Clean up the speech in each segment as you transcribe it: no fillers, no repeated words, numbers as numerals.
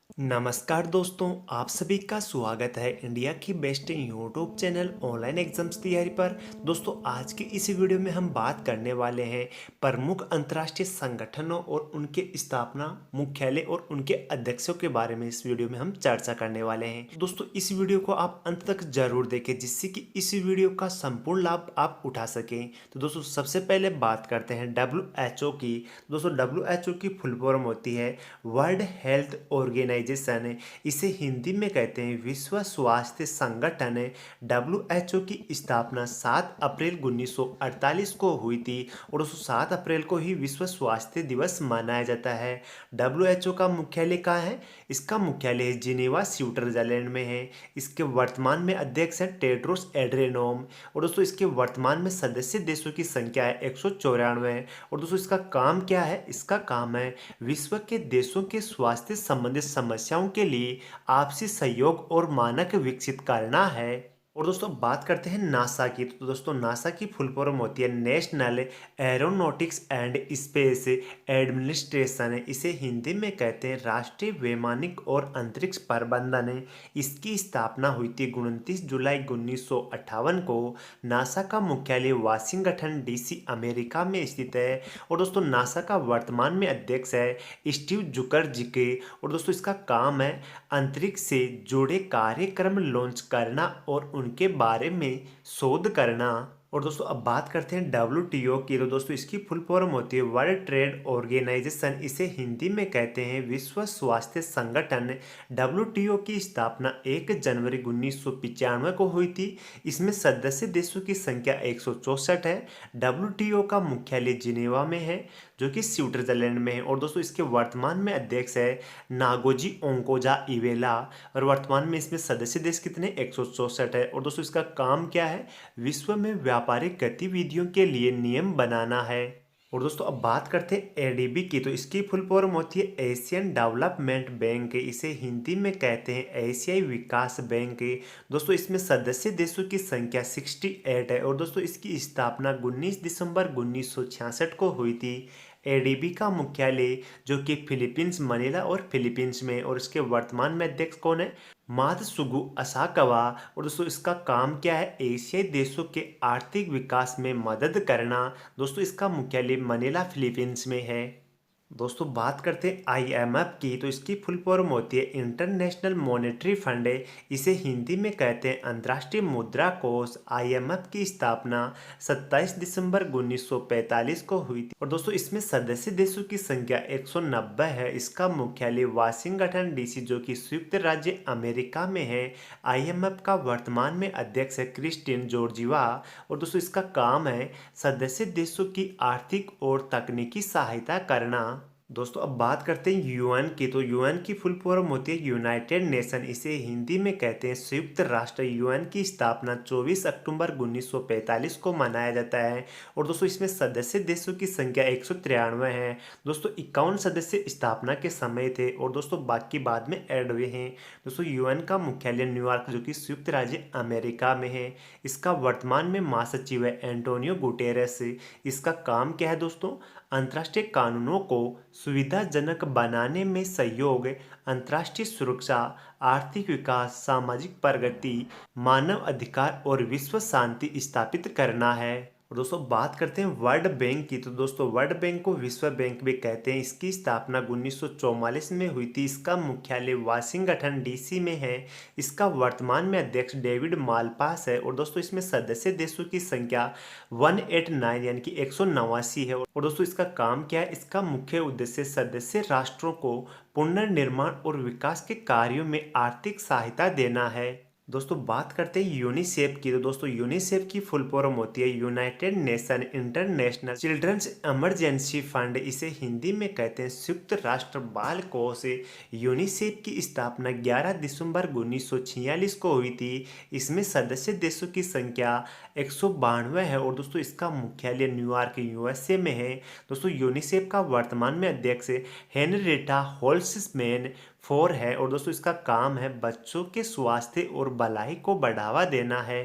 नमस्कार दोस्तों, आप सभी का स्वागत है इंडिया की best YouTube channel online exams तैयारी पर। दोस्तों, आज की इस वीडियो में हम बात करने वाले हैं प्रमुख अंतर्राष्ट्रीय संगठनों और उनके स्थापना, मुख्यालय और उनके अध्यक्षों के बारे में। इस वीडियो में हम चर्चा करने वाले हैं। दोस्तों, इस वीडियो को आप अंत तक जरूर देखें जिससे कि इस वीडियो का संपूर्ण लाभ आप उठा सकें। तो दोस्तों, सबसे पहले बात करते हैं WHO की। दोस्तों, WHO की फुल फॉर्म होती है वर्ल्ड हेल्थ ऑर्गेनाइजेशन। इसे हिंदी में कहते हैं विश्व स्वास्थ्य संगठन। WHO की स्थापना 7 अप्रैल 1948 को हुई थी और उस 7 अप्रैल को ही विश्व स्वास्थ्य दिवस मनाया जाता है। WHO का मुख्यालय कहाँ है? इसका मुख्यालय जिनेवा स्विट्जरलैंड में है। इसके वर्तमान में अध्यक्ष है टेड्रोस एड्रेनोम। और दोस्तों, इसके वर्तमान में सदस्य देशों की संख्या है 194। और दोस्तों, इसका काम क्या है? इसका काम है विश्व के देशों के स्वास्थ्य संबंधित समस्याओं के लिए आपसी सहयोग और मानक विकसित करना है। और दोस्तों, बात करते हैं नासा की। तो दोस्तों, नासा की फुल फॉर्म होती है national aeronautics and space administration. इसे हिंदी में कहते हैं राष्ट्रीय वैमानिक और अंतरिक्ष प्रबंधन। इसकी स्थापना हुई थी 29 जुलाई 1958 को। नासा का मुख्यालय वाशिंगटन DC अमेरिका में स्थित है। और दोस्तों, नासा का वर्तमान में अध्यक्ष है स्टीव जुकरजिके। और दोस्तों, इसका काम है अंतरिक्ष से जुड़े कार्यक्रम लॉन्च करना और उनके बारे में शोध करना। और दोस्तों, अब बात करते हैं WTO की। तो दोस्तों, इसकी फुल फॉर्म होती है वर्ल्ड ट्रेड ऑर्गेनाइजेशन। इसे हिंदी में कहते हैं विश्व स्वास्थ्य संगठन। WTO की स्थापना 1 जनवरी 1995 को हुई थी। इसमें सदस्य देशों की संख्या 164 है। WTO का मुख्यालय जिनेवा में है जो कि स्विट्जरलैंड में है। और दोस्तों, इसके वर्तमान में अध्यक्ष है नागोजी ओंकोजा इवेला। और वर्तमान में इसमें सदस्य देश कितने? 164 है। और दोस्तों, इसका काम क्या है? विश्व में व्यापारिक गतिविधियों के लिए नियम बनाना है। और दोस्तों, अब बात करते हैं ADB की। तो इसकी फुल फॉर्म होती है एशियन डेवलपमेंट बैंक। इसे हिंदी में कहते हैं एशियाई विकास बैंक। दोस्तों, इसमें सदस्य देशों की संख्या 68 है। और दोस्तों, इसकी स्थापना 19 दिसंबर 1966 को हुई थी। ADB का मुख्यालय जो कि फिलीपींस मनीला और फिलीपींस में। और इसके वर्तमान में अध्यक्ष कौन है? मात्सुगु असाकावा। और दोस्तों, इसका काम क्या है? एशियाई देशों के आर्थिक विकास में मदद करना। दोस्तों, इसका मुख्यालय मनीला फिलीपींस में है। दोस्तों, बात करते हैं IMF की। तो इसकी फुल फॉर्म होती है इंटरनेशनल मॉनेटरी फंड। इसे हिंदी में कहते हैं अंतर्राष्ट्रीय मुद्रा कोष। IMF की स्थापना 27 दिसंबर 1945 को हुई थी। और दोस्तों, इसमें सदस्य देशों की संख्या 190 है। इसका मुख्यालय वाशिंगटन DC जो कि संयुक्त राज्य अमेरिका में है। IMF का वर्तमान में अध्यक्ष है क्रिस्टिन जॉर्जिवा। और दोस्तों, इसका काम है सदस्य देशों की आर्थिक और तकनीकी सहायता करना। दोस्तों, अब बात करते हैं UN की। तो UN की फुल फॉर्म होती है यूनाइटेड नेशन। इसे हिंदी में कहते हैं संयुक्त राष्ट्र। UN की स्थापना 24 अक्टूबर 1945 को मनाया जाता है। और दोस्तों, इसमें सदस्य देशों की संख्या 193 है। दोस्तों, 51 सदस्य स्थापना के समय थे और दोस्तों बाकी बाद में ऐड हुए हैं। दोस्तों, UN का मुख्यालय न्यूयॉर्क जो कि संयुक्त राज्य अमेरिका में है। इसका वर्तमान में महासचिव है एंटोनियो गुटेरेस। इसका काम क्या है दोस्तों? अंतर्राष्ट्रीय कानूनों को सुविधाजनक बनाने में सहयोग, अंतर्राष्ट्रीय सुरक्षा, आर्थिक विकास, सामाजिक प्रगति, मानव अधिकार और विश्व शांति स्थापित करना है। और दोस्तों, बात करते हैं वर्ल्ड बैंक की। तो दोस्तों, वर्ल्ड बैंक को विश्व बैंक भी कहते हैं। इसकी स्थापना 1944 में हुई थी। इसका मुख्यालय वाशिंगटन DC में है। इसका वर्तमान में अध्यक्ष डेविड मालपास है। और दोस्तों, इसमें सदस्य देशों की संख्या 189 यानी कि 189 है। और दोस्तों, इसका काम क्या है? इसका मुख्य उद्देश्य सदस्य राष्ट्रों को पुनर्निर्माण और विकास के कार्यों में आर्थिक सहायता देना है। दोस्तों, बात करते हैं यूनिसेफ की। तो दोस्तों, यूनिसेफ की फुल फॉर्म होती है United Nation International Children's Emergency Fund. इसे हिंदी में कहते हैं संयुक्त राष्ट्र बाल कोष। यूनिसेफ की स्थापना 11 दिसंबर 1946 को हुई थी। इसमें सदस्य देशों की संख्या 192 है। और दोस्तों, इसका मुख्यालय न्यूयॉर्क USA में है। दोस्तों, यूनिसेफ का वर्तमान में अध्यक्ष हेनरिएटा होल्समैन 4 है। और दोस्तों, इसका काम है बच्चों के स्वास्थ्य और भलाई को बढ़ावा देना है।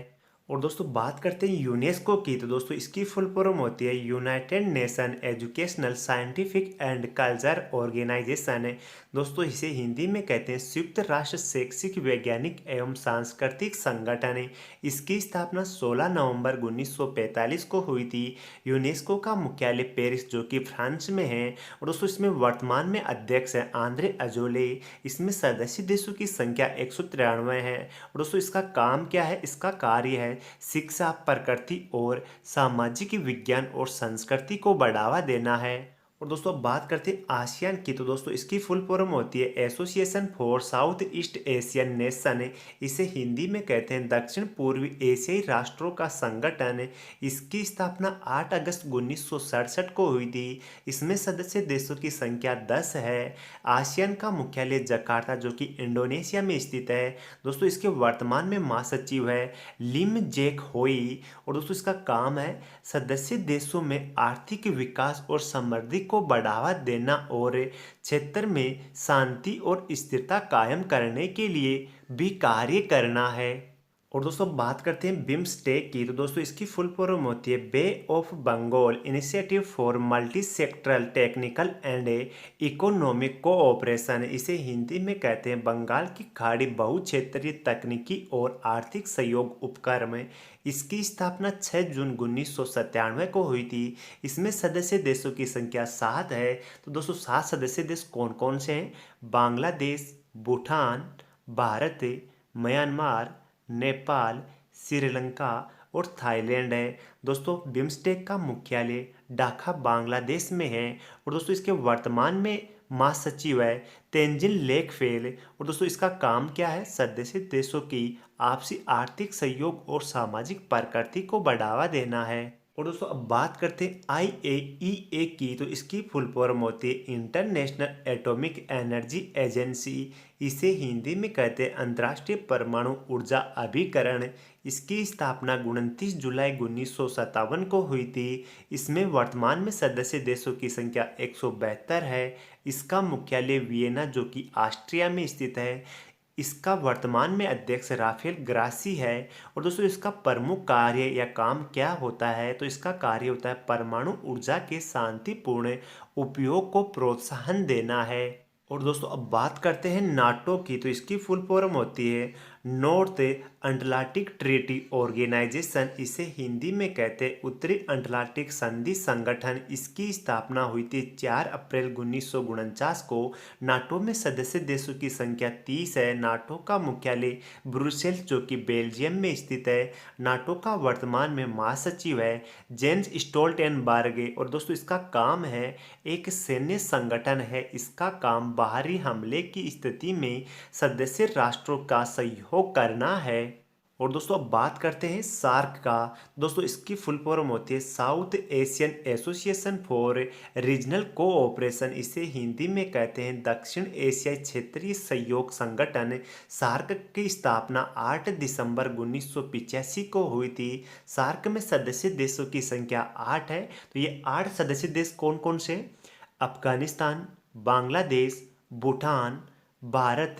और दोस्तों बात करते हैं यूनेस्को की, तो दोस्तों इसकी फुल फॉर्म होती है United Nation Educational Scientific and Culture Organisation है। दोस्तों इसे हिंदी में कहते हैं संयुक्त राष्ट्र शैक्षिक वैज्ञानिक एवं सांस्कृतिक संगठन है। इसकी स्थापना 16 नवंबर 1945 को हुई थी। यूनेस्को का मुख्यालय पेरिस जो कि फ्रांस में है। और दोस्तों इसमें वर्तमान में अध्यक्ष है आंद्रे अजोले। इसमें सदस्य देशों की संख्या 193 है। और दोस्तों इसका काम क्या है, इसका कार्य है शिक्षा, प्रकृति और सामाजिक विज्ञान और संस्कृति को बढ़ावा देना है। और दोस्तों बात करते हैं आसियान की, तो दोस्तों इसकी फुल फॉर्म होती है association for south east Asian nation है। इसे हिंदी में कहते हैं दक्षिण पूर्वी एशियाई राष्ट्रों का संगठन है। इसकी स्थापना 8 अगस्त 1967 को हुई थी। इसमें सदस्य देशों की संख्या 10 है। आसियान का मुख्यालय जकार्ता जो कि इंडोनेशिया में स्थित है। दोस्तों इसके वर्तमान में महासचिव है लिम जेक होई। और दोस्तों इसका काम है सदस्य देशों में आर्थिक विकास और समृद्धि को बढ़ावा देना और क्षेत्र में शांति और स्थिरता कायम करने के लिए भी कार्य करना है। और दोस्तों बात करते हैं बिम्स्टेक की, तो दोस्तों इसकी फुल फॉर्म होती है bay of Bengal initiative for multi sectoral technical and economic cooperation. इसे हिंदी में कहते हैं बंगाल की खाड़ी बहुक्षेत्रीय तकनीकी और आर्थिक सहयोग उपक्रम है। इसकी स्थापना 6 जून 1997 को हुई थी। इसमें सदस्य देशों की संख्या 7 है। तो दोस्तों 7 सदस्य देश कौन कौन से हैं? बांग्लादेश, भूटान, भारत, म्यांमार, नेपाल, श्रीलंका और थाईलैंड है। दोस्तों बिम्स्टेक का मुख्यालय ढाका बांग्लादेश में है। और दोस्तों इसके वर्तमान में महासचिव है तेंजिन लेकफेल। और दोस्तों इसका काम क्या है? सदस्य देशों की आपसी आर्थिक सहयोग और सामाजिक प्रकृति को बढ़ावा देना है। और दोस्तों अब बात करते हैं IAEA की, तो इसकी फुल फॉर्म होती है इंटरनेशनल एटॉमिक एनर्जी एजेंसी। इसे हिंदी में कहते हैं अंतर्राष्ट्रीय परमाणु ऊर्जा अभिकरण। इसकी स्थापना 29 जुलाई 1957 को हुई थी। इसमें वर्तमान में सदस्य देशों की संख्या 172 है। इसका मुख्यालय वियना जो कि ऑस्ट्रिया में स्थित है। इसका वर्तमान में अध्यक्ष राफेल ग्रासी है। और दोस्तों इसका प्रमुख कार्य या काम क्या होता है? तो इसका कार्य होता है परमाणु ऊर्जा के शांतिपूर्ण उपयोग को प्रोत्साहन देना है। और दोस्तों अब बात करते हैं नाटो की, तो इसकी फुल फॉर्म होती है नॉर्थ अटलांटिक ट्रीटी ऑर्गेनाइजेशन। इसे हिंदी में कहते हैं उत्तरी अटलांटिक संधि संगठन। इसकी स्थापना हुई थी 4 अप्रैल 1949 को। नाटो में सदस्य देशों की संख्या 30 है। नाटो का मुख्यालय ब्रुसेल्स जो कि बेल्जियम में स्थित है। नाटो का वर्तमान में महासचिव है जेंस स्टोल्टेनबर्ग। और दोस्तों इसका काम है एक सैन्य संगठन है। इसका काम बाहरी हमले की स्थिति में सदस्य राष्ट्रों का सहयोग करना है। और दोस्तों अब बात करते हैं सार्क का। दोस्तों इसकी फुल फॉर्म होती है south Asian association for regional cooperation. इसे हिंदी में कहते हैं दक्षिण एशियाई क्षेत्रीय सहयोग संगठन। सार्क की स्थापना 8 दिसंबर 1985 को हुई थी। सार्क में सदस्य देशों की संख्या 8 है। तो ये 8 सदस्य देश कौन कौन से? अफगानिस्तान, बांग्लादेश, भूटान, भारत,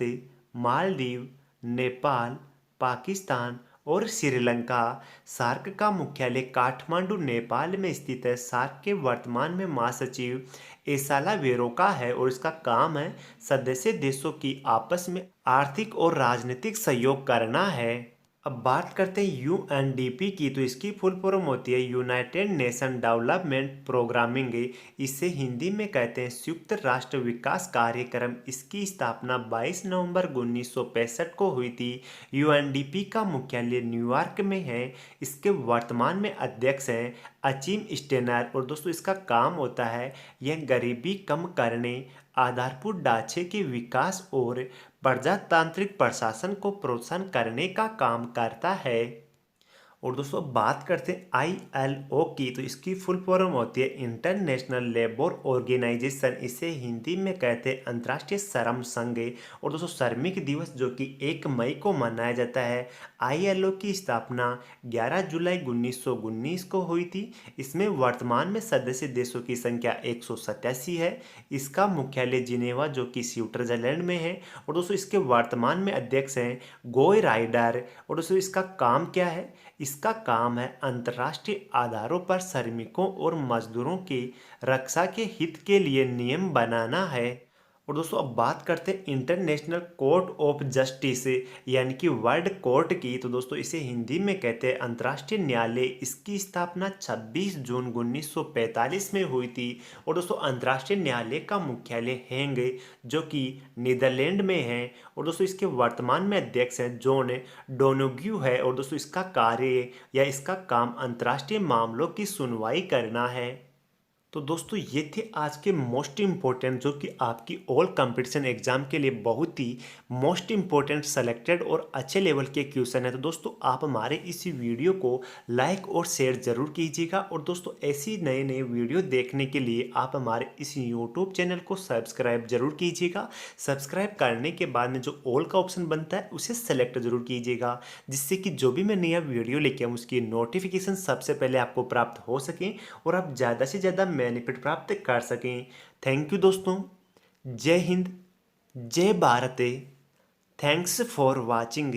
मालदीव, नेपाल, पाकिस्तान और श्रीलंका। सार्क का मुख्यालय काठमांडू नेपाल में स्थित है। सार्क के वर्तमान में महासचिव एसाला वेरोका है। और इसका काम है सदस्य देशों की आपस में आर्थिक और राजनीतिक सहयोग करना है। अब बात करते हैं UNDP की, तो इसकी फुल फॉर्म होती है यूनाइटेड नेशन डेवलपमेंट प्रोग्रामिंग। इसे हिंदी में कहते हैं संयुक्त राष्ट्र विकास कार्यक्रम। इसकी स्थापना 22 नवंबर 1965 को हुई थी। UNDP का मुख्यालय न्यूयॉर्क में है। इसके वर्तमान में अध्यक्ष हैं अचिम स्टेनर। और दोस्तों इसका काम होता है यह गरीबी कम करने, आधारभूत ढांचे के विकास और प्रजातांत्रिक प्रशासन को प्रोत्साहन करने का काम करता है। और दोस्तों बात करते हैं ILO की, तो इसकी फुल फॉर्म होती है इंटरनेशनल लेबर ऑर्गेनाइजेशन। इसे हिंदी में कहते हैं अंतर्राष्ट्रीय श्रम संघ। और दोस्तों श्रमिक दिवस जो कि 1 मई को मनाया जाता है। ILO की स्थापना 11 जुलाई 1919 को हुई थी। इसमें वर्तमान में सदस्य देशों की संख्या 187 है। इसका मुख्यालय जिनेवा जो कि स्विट्जरलैंड में है। और दोस्तों इसके वर्तमान में अध्यक्ष हैं गोय राइडर। और दोस्तों इसका काम क्या है? इसका काम है अंतर्राष्ट्रीय आधारों पर श्रमिकों और मजदूरों की रक्षा के हित के लिए नियम बनाना है। और दोस्तों अब बात करते हैं इंटरनेशनल कोर्ट ऑफ जस्टिस यानी कि वर्ल्ड कोर्ट की। तो दोस्तों इसे हिंदी में कहते हैं अंतर्राष्ट्रीय न्यायालय। इसकी स्थापना 26 जून 1945 में हुई थी। और दोस्तों अंतर्राष्ट्रीय न्यायालय का मुख्यालय हेंग जो कि नीदरलैंड में है। और दोस्तों इसके वर्तमान में अध्यक्ष हैं जॉन डोनोग्यू है। और दोस्तों इसका कार्य या इसका काम अंतर्राष्ट्रीय मामलों की सुनवाई करना है। तो दोस्तों ये थे आज के मोस्ट इम्पोर्टेंट जो कि आपकी ऑल कंपटीशन एग्जाम के लिए बहुत ही मोस्ट इम्पोर्टेंट सेलेक्टेड और अच्छे लेवल के क्वेश्चन है। तो दोस्तों आप हमारे इस वीडियो को लाइक और शेयर जरूर कीजिएगा। और दोस्तों ऐसी नए नए वीडियो देखने के लिए आप हमारे इस यूट्यूब चैनल को सब्सक्राइब जरूर कीजिएगा। सब्सक्राइब करने के बाद में जो ऑल का ऑप्शन बनता है उसे सेलेक्ट जरूर कीजिएगा, जिससे कि जो भी मैं नया वीडियो लेके आऊँ उसकी नोटिफिकेशन सबसे पहले आपको प्राप्त हो सके और आप ज़्यादा से ज़्यादा बेनिफिट प्राप्त कर सकें। थैंक यू दोस्तों। जय हिंद, जय भारत। Thanks for watching.